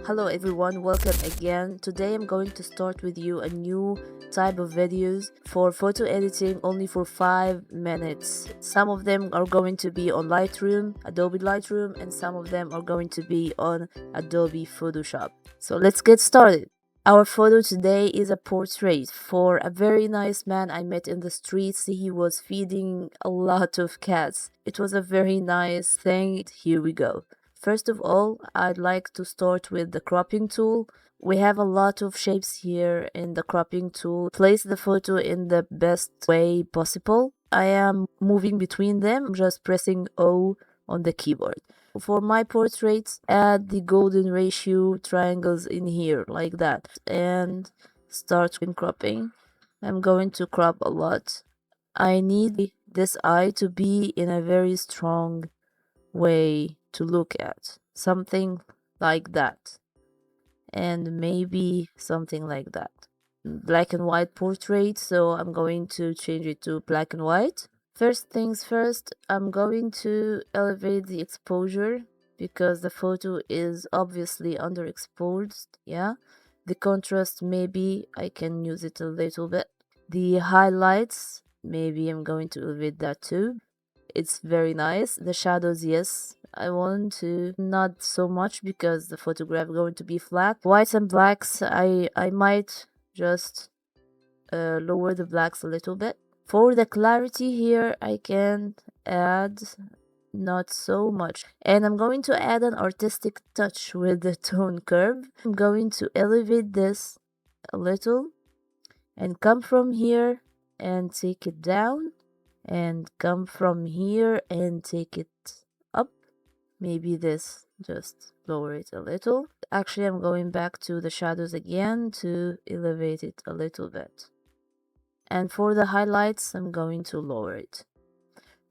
Hello everyone, welcome again. Today I'm going to start with you a new type of videos for photo editing only for 5 minutes. Some of them are going to be on Lightroom, Adobe Lightroom, and some of them are going to be on Adobe Photoshop. So let's get started. Our photo today is a portrait for a very nice man I met in the streets. He was feeding a lot of cats. It was a very nice thing. Here we go. First of all, I'd like to start with the cropping tool. We have a lot of shapes here in the cropping tool. Place the photo in the best way possible. I am moving between them, just pressing O on the keyboard. For my portraits, add the golden ratio triangles in here, like that, and start cropping. I'm going to crop a lot. I need this eye to be in a very strong way to look at. Something like that. And maybe something like that. Black and white portrait, so I'm going to change it to black and white. First things first, I'm going to elevate the exposure because the photo is obviously underexposed, yeah. The contrast, maybe I can use it a little bit. The highlights, maybe I'm going to elevate that too. It's very nice. The shadows, yes, I want to not so much because the photograph is going to be flat. Whites and blacks, I might just lower the blacks a little bit. For the clarity here, I can add not so much. And I'm going to add an artistic touch with the tone curve. I'm going to elevate this a little and come from here and take it down and come from here and take it up. Maybe this, just lower it a little. Actually, I'm going back to the shadows again to elevate it a little bit. And for the highlights, I'm going to lower it.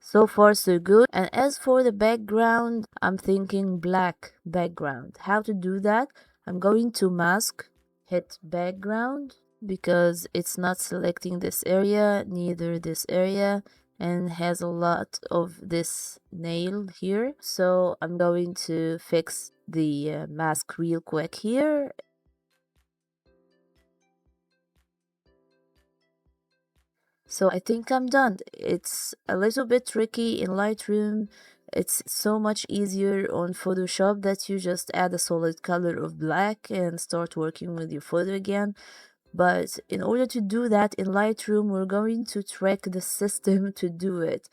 So far so good. And as for the background, I'm thinking black background. How to do that? I'm going to mask, hit background, because it's not selecting this area, neither this area, and has a lot of this nail here. So I'm going to fix the mask real quick here. So I think I'm done. It's a little bit tricky in Lightroom. It's so much easier on Photoshop that you just add a solid color of black and start working with your photo again. But in order to do that in Lightroom, we're going to trick the system to do it.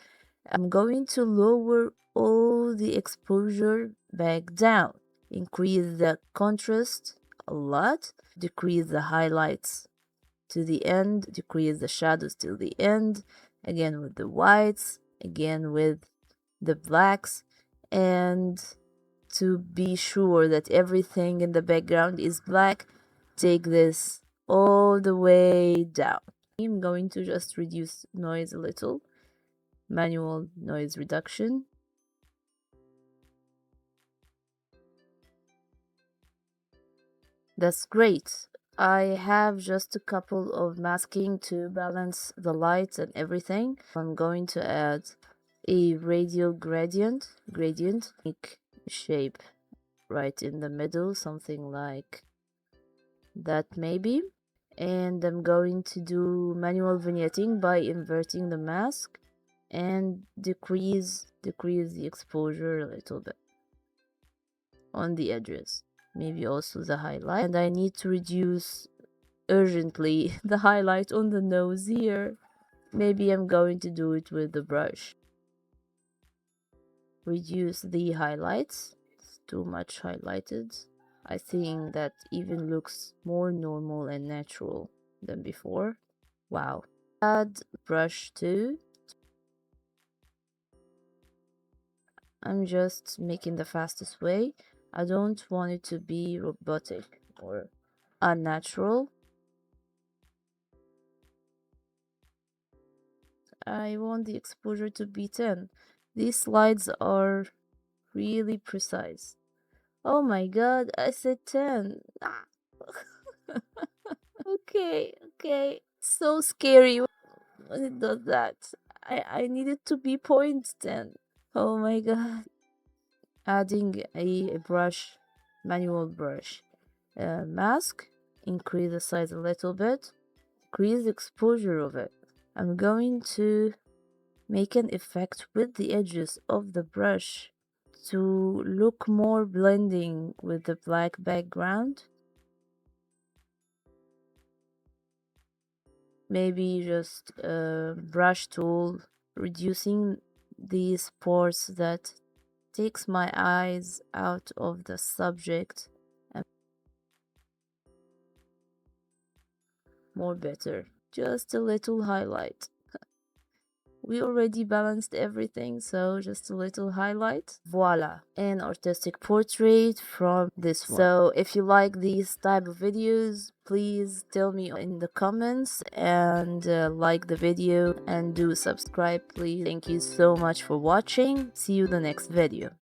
I'm going to lower all the exposure back down, increase the contrast a lot, decrease the highlights to the end, decrease the shadows till the end, again with the whites, again with the blacks, and to be sure that everything in the background is black, take this all the way down. I'm going to just reduce noise a little, manual noise reduction. That's great. I have just a couple of masking to balance the lights and everything. I'm going to add a radial gradient, make shape right in the middle, something like that maybe. And I'm going to do manual vignetting by inverting the mask and decrease the exposure a little bit on the edges, maybe also the highlight. And I need to reduce urgently the highlight on the nose here. Maybe I'm going to do it with the brush. Reduce the highlights. It's too much highlighted. I think that even looks more normal and natural than before. Wow. Add brush 2. I'm just making the fastest way. I don't want it to be robotic or unnatural. I want the exposure to be 10. These slides are really precise. Oh my god, I said 10. Ah. Okay. So scary when it does that. I need it to be 0.10. Oh my god. Adding a brush, manual brush. mask, increase the size a little bit, increase the exposure of it. I'm going to make an effect with the edges of the brush to look more blending with the black background. Maybe just a brush tool, reducing these parts that takes my eyes out of the subject and more better. Just a little highlight. We already balanced everything, so just a little highlight. Voila, an artistic portrait from this one. So if you like these type of videos, please tell me in the comments and like the video and do subscribe, please. Thank you so much for watching. See you in the next video.